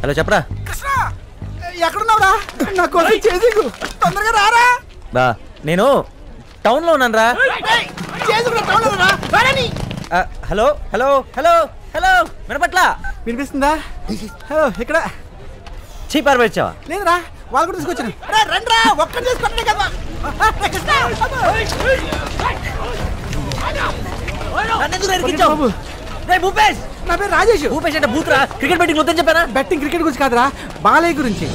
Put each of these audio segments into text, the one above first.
Hello చెప్పరా. ఎక్కడున్నావురా? నా కోసం చేసింగు తొందరగా రారా. బా నేను టౌన్ లో ఉన్నాను రా. Hello hello hello hello వినపట్లా? వినిపిస్తుందా? హలో ఇక్కడ చీపారు పెట్టావా? లేదురా, వాళ్ళు కూడా తీసుకొచ్చాను. రండిరా, ఒక్కటి తీసుకొచ్చే కదా. భూపేష్, నా పేరు రాజేష్. భూపేష్ అంటే బూత్రా. క్రికెట్ బెట్టింగ్ వద్దని చెప్పానా? బెట్టింగ్ క్రికెట్ గురించి కాదురా, బాలయ్య గురించి.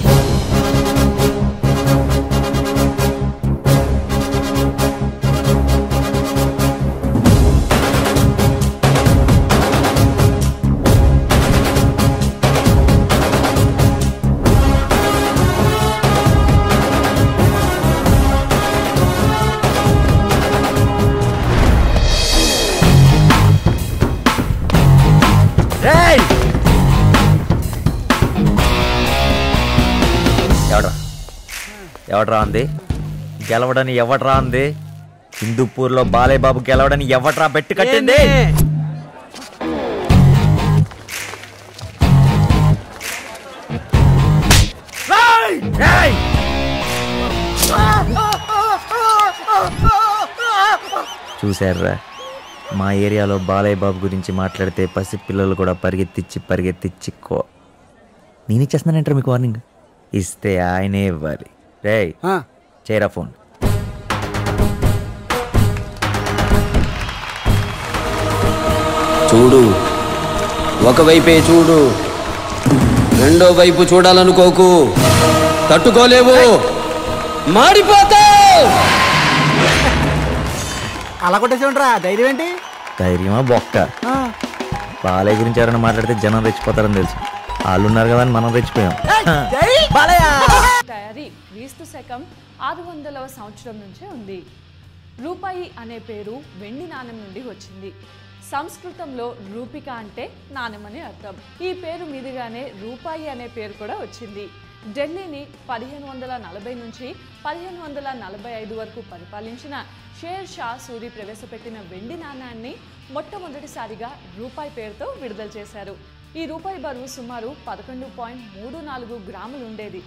ఎవడ్రా అంది? గెలవడని ఎవడ్రా అంది? హిందూపూర్లో బాలయ్య బాబు గెలవడని ఎవడ్రా బెట్టు కట్టింది? చూశారా, మా ఏరియాలో బాలయ్య బాబు గురించి మాట్లాడితే పసిపిల్లలు కూడా పరిగెత్తిచ్చి నేను ఇచ్చేస్తున్నానంటారు మీకు వార్నింగ్. ఇస్తే ఆయనే ఇవ్వాలి. రేయ్ చేరా ఫోన్. చూడు, ఒకవైపే చూడు, రెండో వైపు చూడాలనుకోకు. తట్టుకోలేవు, మాడిపోతావు. అలా కొట్టేసేయండిరా. ధైర్యం ఏంటి? ధైర్యమా బొక్క. బాలయ్య గురించి ఎవరైనా మాట్లాడితే జనం రెచ్చిపోతారని తెలుసు. వాళ్ళు ఉన్నారు కదా అని మనం రెచ్చిపోయాం. తయారీ క్రీస్తు శకం 600వ సంవత్సరం నుంచే ఉంది. రూపాయి అనే పేరు వెండి నాణెం నుండి వచ్చింది. సంస్కృతంలో రూపిక అంటే నాణెం అని అర్థం. ఈ పేరు మీదుగానే రూపాయి అనే పేరు కూడా వచ్చింది. ఢిల్లీని 1540 నుంచి 1545 వరకు పరిపాలించిన షేర్ షా సూరి ప్రవేశపెట్టిన వెండి నాణ్యాన్ని మొట్టమొదటిసారిగా రూపాయి పేరుతో విడుదల చేశారు. ఈ రూపాయి బరువు సుమారు 11.34 గ్రాములు ఉండేది.